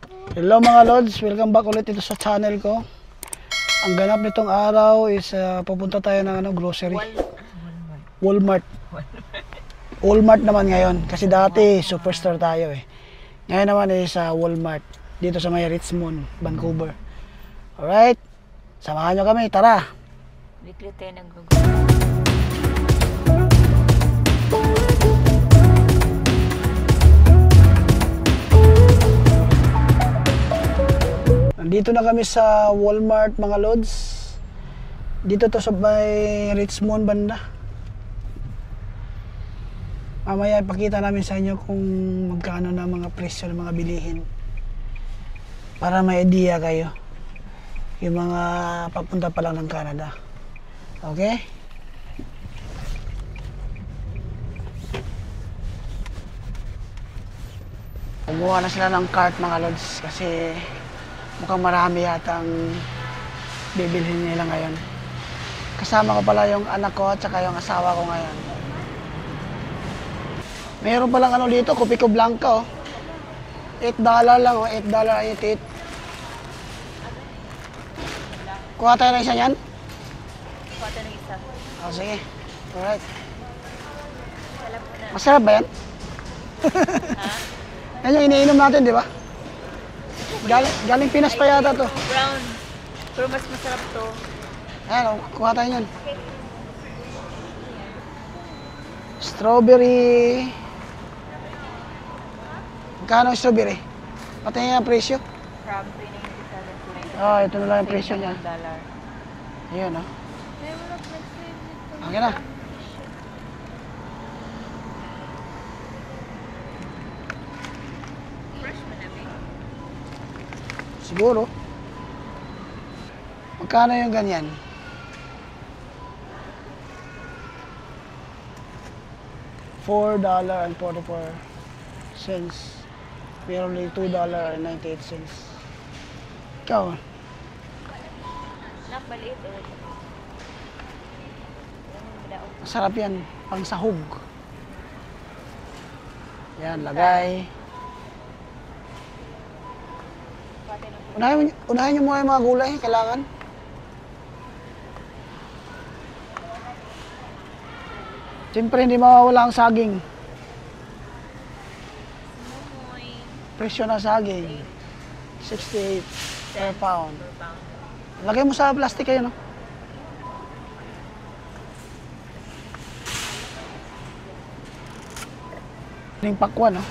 Hello mga Lods, welcome back ulit dito sa channel ko. Ang ganap nitong araw is pupunta tayo ng grocery. Walmart. Walmart naman ngayon kasi dati Superstore tayo eh. Ngayon naman is Walmart dito sa may Richmond, Vancouver. Alright, samahan nyo kami, tara! Weekly tayo nag-go. Dito na kami sa Walmart mga Lods. Dito to sa may Richmond banda. Mamaya ipakita namin sa inyo kung magkano na mga presyo ng mga bilihin. Para may idea kayo. Yung mga papunta pa lang ng Canada. Okay? Kumuha na sila ng cart mga Lods kasi mukhang marami yatang bibilhin nila ngayon. Kasama ko pala yung anak ko at saka yung asawa ko ngayon. Mayroon palang ano dito, Kopiko Blanca oh. $8 lang oh, $8.88. Kuha tayo ng isa yan? Kuha tayo ng isa. Oh, sige. Alright. Alam mo na. Masarap ba yan? Ha? Yan yung iniinom natin, di ba? Galing Pinas pa yata to. Brown. Pero mas masarap to. Ayan, kuha tayo yun. Strawberry. Magkano ang strawberry? Pati nga ang presyo. From 397 to 9. Ah, ito na lang yung presyo niya. $1. Ayun, oh. Okay na. Fresh man namin. Siguro. Magkano yung ganyan? $4.44. Meron ulit $2.98. Ikaw? Nakbaliit o. Masarap yan. Pang sahog. Yan, lagay. Unahin nyo muna yung mga gulay. Kailangan. Siyempre, hindi mawawala ang saging. Presyo na saging. 68 per pound. Lagay mo sa plastic kayo, no? Yung pakwan, no?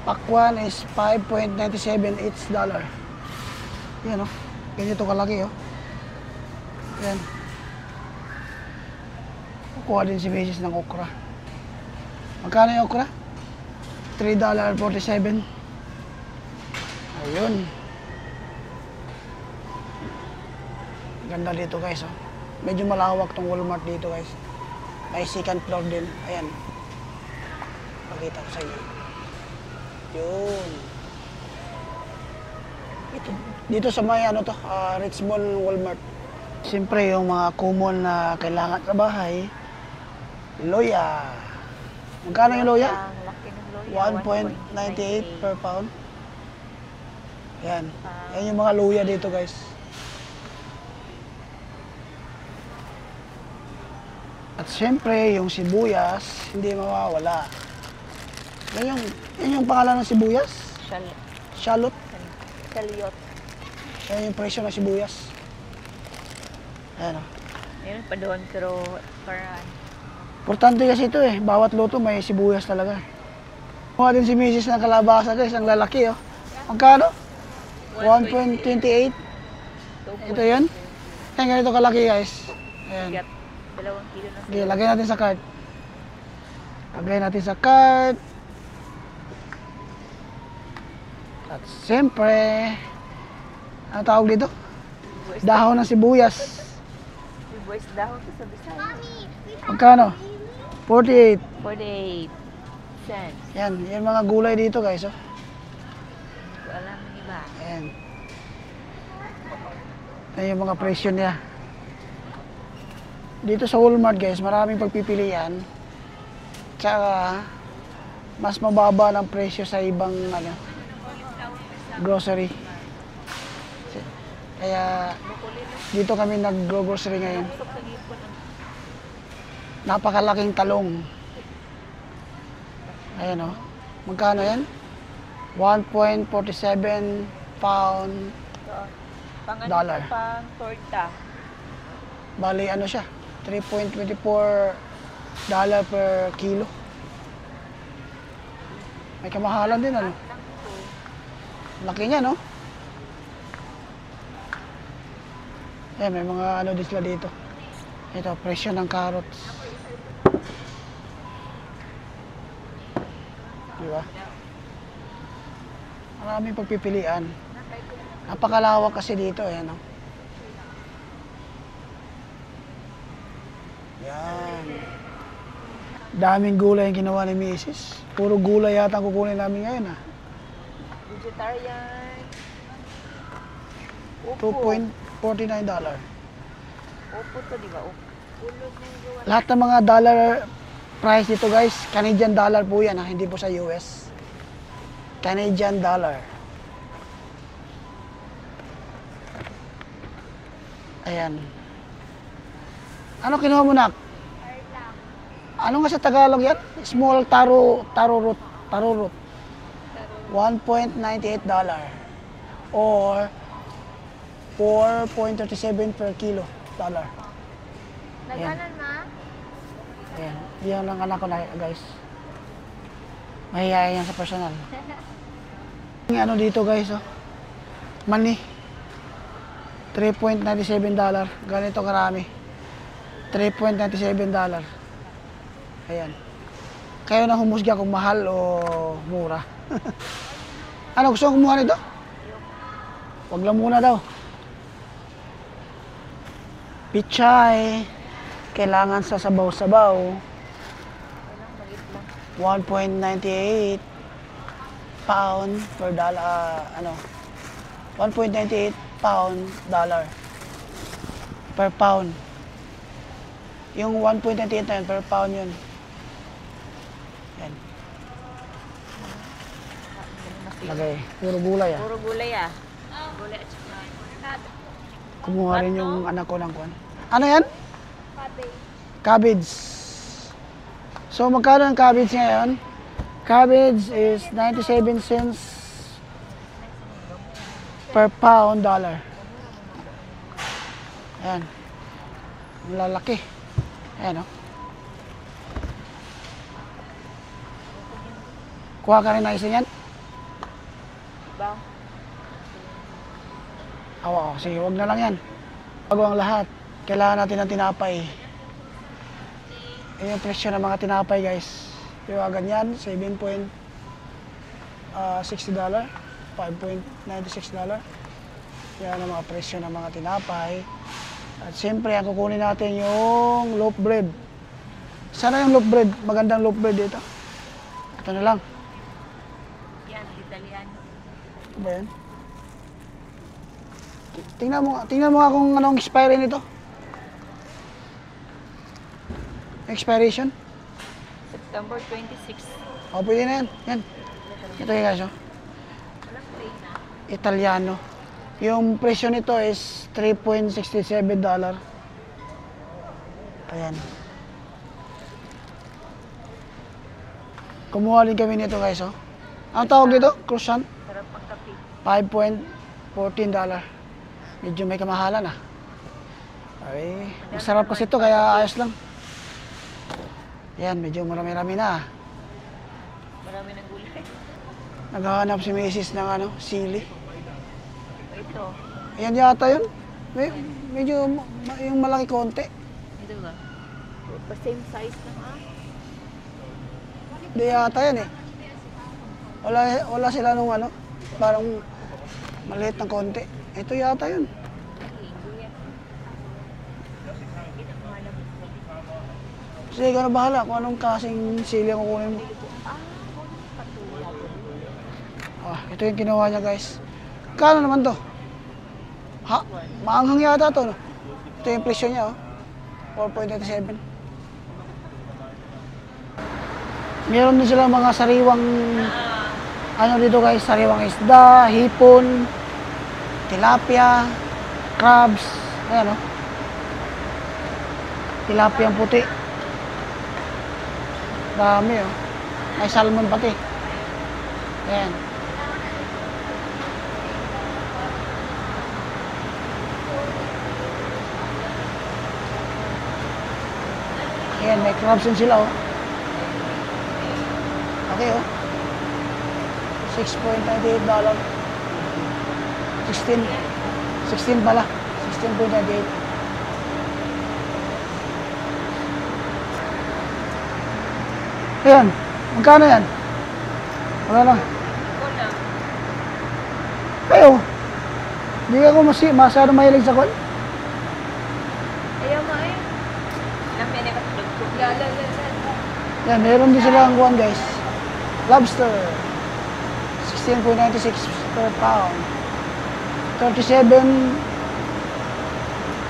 Pakwan is $5.97 each dollar. Yan, no? Ganito kalaki, oh. Yan. Kukuha din si Mrs. ng okra. Magkano yung okra? $3.47. Ayun. Ganda dito guys, oh. Medyo malawak tong Walmart dito guys. May second floor din. Ayan. Pakita ko sa inyo. Yun. Dito sa may ano to, Richmond Walmart. Siyempre yung mga common na kailangan sa bahay. Loya. Magkano yung loya? Ang laki ng loya. 1.98 per pound. Yan. Yan yung mga luya dito guys. At siyempre yung sibuyas, hindi mawawala. Yan yung pangalan ng sibuyas? Shallot. Shallot. Yan yung presyo ng sibuyas. Ayan o. Meron pa doon pero parang Importante kasi ito eh. Bawat luto may sibuyas talaga. Kuha din si Mrs. ng kalabasa guys. Ang lalaki oh. Magkano? 1.28. Ito yun. Ayan, ganito kalaki guys. Ayan. 2 kilo na. Okay, lagay natin sa cart. Lagay natin sa cart. At siyempre, ano tawag dito? Dahon ng sibuyas. Sibuyas dahon sa Bisaya. Magkano? 48. 48 cents. Yan, yan mga gulay dito guys. Oh. Hindi ko alam ng iba. Ayan. Ayan yung mga presyo niya. Dito sa Walmart guys, maraming pagpipilian. Tsaka, mas mababa ng presyo sa ibang ano. grocery. Kaya dito kami nag-grocery ngayon. Napakalaking talong. Ayan o. Magkano yan? 1.47 pound dollar. Pang torta. Bali ano siya? 3.24 dollar per kilo. May kamahalan din ano. Laki niya no? Eh, may mga ano din sila dito. Ito, presyo ng carrots. Diba? Maraming pagpipilian. Napakalawak kasi dito eh, no? Yan. Daming gulay yung ginawa ni Mrs. Puro gulay yata ang kukunin namin ngayon, ha? Vegetarian. $2.49. Opo to, di ba? Ulog na yung gawa. Lahat ng mga dollar price dito guys, Canadian dollar po yan, ha? Hindi po sa US. Canadian dollar. Ayan. Ano kinuha mo, nak? Ano nga sa Tagalog yan? Small taro root. $1.98 or 4.37 per kilo dollar. Nagalan, ma? Ayan. Yan lang anak ko na guys. Mahihayin yan sa personal. Yung ano dito guys, oh. Mani. $3.97. Ganito karami. $3.97. Ayan. Kayo na humusga kung mahal o mura. Ano, gusto mong kumuha nito? Wag lang muna daw. Pichay. Kailangan sa sabaw-sabaw. 1.98 pound per dollar. 1.98 pound dollar per pound. Yung 1.98 na yun, per pound yun. Yan. Lagay. Puro gulay ah. Puro gulay ah. Gulay at saka. Kumuha rin yung anak ko ng kwan. Ano yan? Cabbage. So magkano ang cabbage ngayon? Cabbage is 97 cents per pound dollar. Ayan. Ang lalaki. Ayan o. Kuha ka rin na isa yan? Ba? Awa, sige, huwag na lang yan. Bago ang lahat, kailangan natin ng tinapay. Yung presyo ng mga tinapay guys. Yung ganyan, $7.60, $5.96. Yan ang mga presyo ng mga tinapay. At siyempre, ang kukunin natin yung loaf bread. Sana yung loaf bread, magandang loaf bread dito. Ito na lang. Yan, Italiano. Ba yan? Tingnan mo nga kung anong expiry nito. Expiration? September 26. O, pwede na yan. Yan. Ito yung guys, oh. Walang pay na. Italiano. Yung presyo nito is $3.67. Ayan. Kumuha din kami nito guys, oh. Ang tawag dito? Croissant? Sarap ang kape. $5.14. Medyo may kamahalan ah. Ay, masarap kasi ito kaya ayos lang. Yan, medyo marami-rami na. Marami ng gulay. Naghahanap si Mrs. ng ano, sili. Ito. Ayan yata yun. Medyo yung malaki konti. Ito ba? Same size lang ah. Hindi yata yan eh. Wala sila nung ano, parang maliit ng konti. Ito yata yun. Sige, ikaw na bahala kung anong kasing sili ang kukunin mo. Ito yung kinuha niya guys. Kano naman to? Ha? Maanghang yata to, no? Ito yung presyo niya, oh. 4.87. Meron din sila mga sariwang ano dito guys, sariwang isda, hipon, tilapia, crabs, ayan o. Tilapia ang puti. Dami o. May salmon pati. Ayan. Ayan, may crabs din sila oh. Okay oh. $6.98. 16 pala. 16.98. Ayan. Magkano yan? Wala lang. Kayo. Hindi ako masyado mahilig sa kwan. Ayaw mo eh. Lamya na katulog ko. Lala. Yan, meron din sila ang kuwan guys. Lobster. 16.96 per pound. 37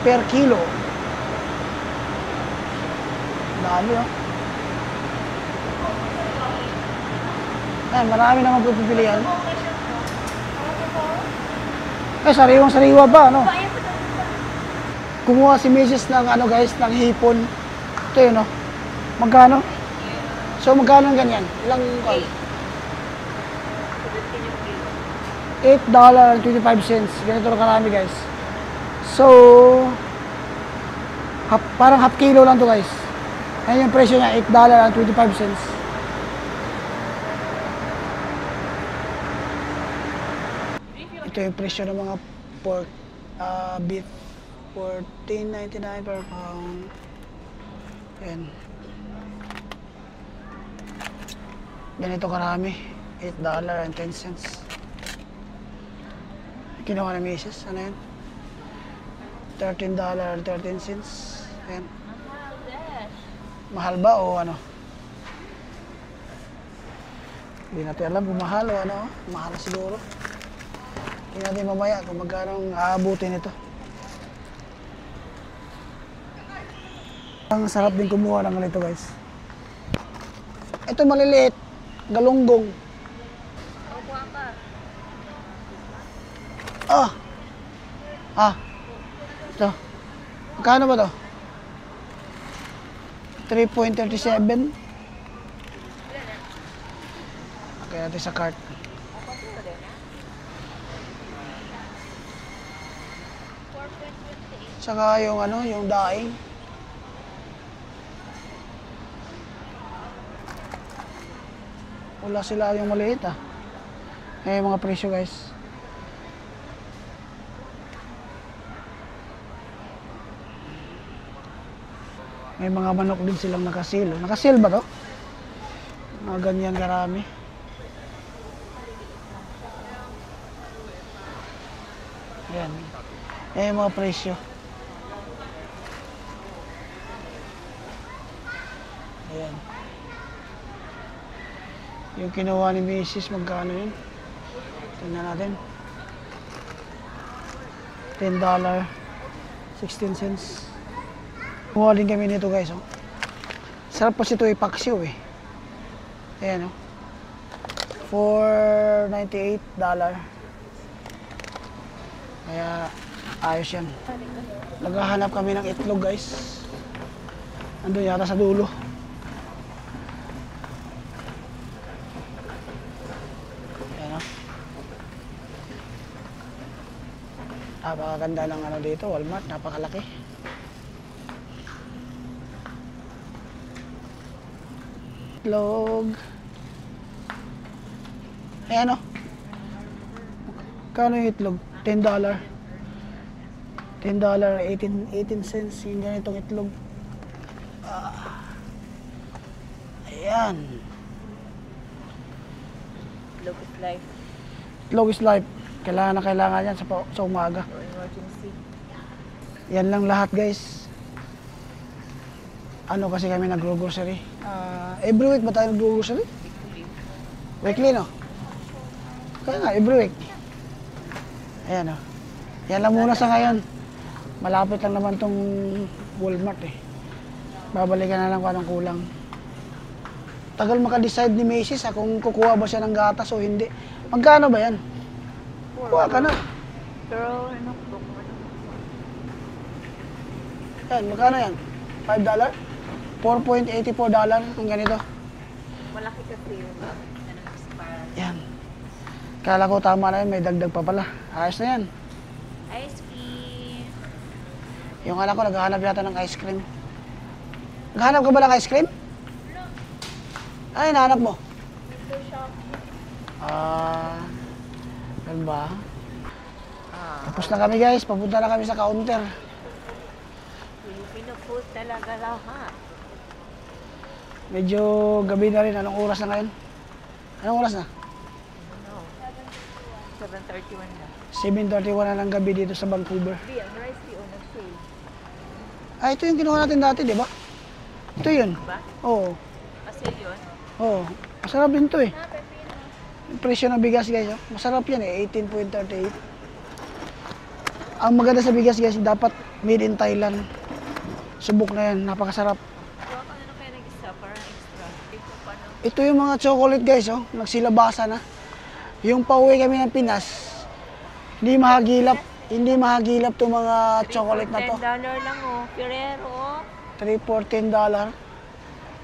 per kilo. Dami oh. Yan, marami naman pipilian. Sariwang-sariwa pa, ano? Kumuha si Mrs. ng ano guys, ng hipon. Ito yun, no? Magkano? So, magkano ang ganyan? Ilang, $8.25. Ganito na karami, guys. So, parang half kilo lang to guys. Ayan yung presyo niya, $8.25. Ito yung presyo ng mga pork, beef, $14.99 per pound. Ayan. Ganito karami, $8.10. Kinuha na Mrs. Ano yan? $13.13. Ayan. Mahal ba o ano? Hindi natin alam kung mahal o ano. Mahal siguro. Tingnan natin mamaya kung magkano ang aabutin ito. Ang sarap din kumuha ng ganito guys. Ito maliliit. Galunggong. Ito. Magkano ba to? 3.37. Okay natin sa cart. Saka yung ano, yung daing. Wala sila yung maliit ah. Yung mga presyo guys. May mga manok din silang nakasil. Nakasil ba to? Mga ganyan karami. Ayan. Yung mga presyo. Ayan. Yung kinuha ni Mrs. magkano yun? Tingnan natin. $10.16. Kumuha din kami nito guys. Oh. Sarap kasi ito ipaksiw eh. Ayan oh. $4.98. Kaya ayos yan. Naghahanap kami ng itlog guys. Andun yata sa dulo. Ayan oh. Napakaganda ng ano dito, Walmart. Napakalaki. Itlog. Ayan o. Kano yung itlog? $10. $10.18 yung ganitong itlog. Ayan. Itlog is life. Itlog is life. Kailangan na kailangan yan sa umaga. For emergency. Yan lang lahat guys. Ano kasi kami nag-grocery. Every week ba tayo nag-grocery? Weekly no? Kaya nga, every week. Ayan o. Yan lang muna sa ngayon. Malapit lang naman tong Walmart eh. Babalikan na lang kung anong kulang. Tagal maka-decide ni Macy's kung kukuha ba siya ng gatas o hindi. Magkano ba yan? Kuha ka na. Pero ano po? Yan, magkano yan? $5? $4.84 ang ganito. Malaki kasi yung Yan. Kala ko tama na yun, may dagdag pa pala. Ayos na yan. ice cream. Yung anak ko naghahanap yata ng ice cream. Naghahanap ka ba ng ice cream? Ay, nahanap mo. Ano ba? Tapos na kami guys, papunta na kami sa counter. Filipino food talaga lahat. Medyo gabi na rin, anong oras na ngayon? Anong oras na? Ano? 7:31 na. 7:31 na ng gabi dito sa Vancouver. Di, ang rice di o nag-sale. Ah, ito yung kinuha natin dati, di ba? Ito yun. Diba? Oo. Kasi yun. Oo. Masarap din to eh. Yung presyo ng bigas guys, oh. Masarap yan eh, 18.38. Ang maganda sa bigas guys, dapat made in Thailand. Subok na yan, napakasarap. Kuha ka na kaya nag-isa para extra. Ito pa no? Ito yung mga chocolate guys, oh. Nagsilabasa na. Yung pauwi kami ng Pinas, hindi mahagilap itong mga chocolate na to. $10 lang oh. Ferrero oh. 3 for $10.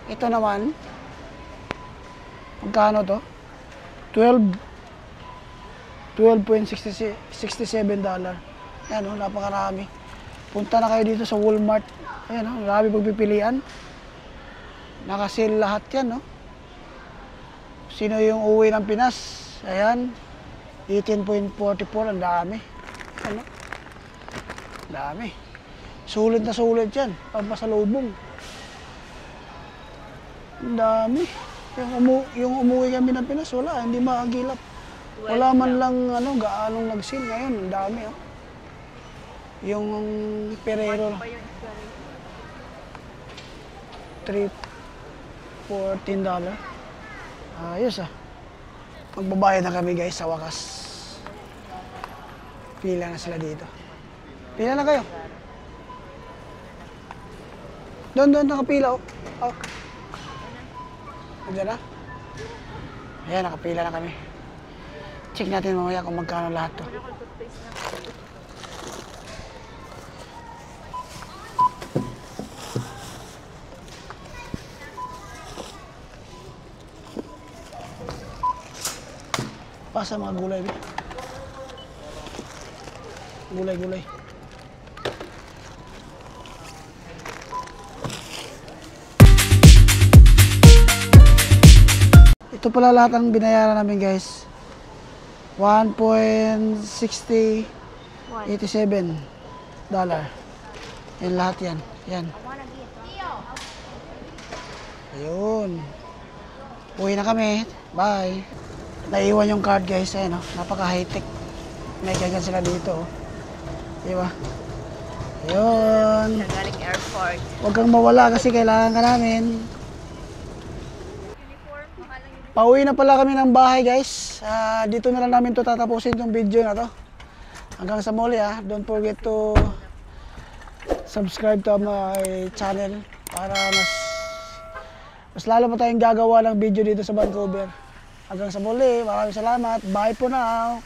Ito naman, magkano to? $12.67. Yan o, napakarami. Punta na kayo dito sa Walmart. Ayan o, marami pagpipilian. Naka-sale lahat yan o. Sino yung uwi ng Pinas? Ayan, 18.44, ang dami. Ano? Dami. Sulit na sulit yan, pampasalubong. Ang dami. Yung umuwi kami ng Pinas, wala, hindi makagilap. Wala man lang gaanong nag-sale ngayon, ang dami oh. Yung Ferrero, Pa yung extra rice. $3 $14. Ayos ah. Magbabayad na kami guys sa wakas. Pila na sila dito. Pila na kayo. Doon nakapila oh. Oh. Diyan na. Ayan, nakapila na kami. Check natin mamaya kung magkano lahat to. Wala ko toothpaste na. Pasa mga gulay. Gulay. Ito pala lahat ang binayaran namin guys. $1.6087. Yan lahat yan. Yan. Ayun. Uwi na kami. Bye. Naiwan yung card guys. Ayan o. Napaka high-tech. May ganyan sila dito o. Diba? Ayun. Galing airport. Huwag kang mawala kasi kailangan ka namin. Pauwi na pala kami ng bahay guys. Dito na lang namin to tatapusin yung video na to. Hanggang sa muli ha. Don't forget to subscribe to my channel para mas lalo pa tayong gagawa ng video dito sa Vancouver. Hanggang sa muli. Maraming salamat. Bye for now.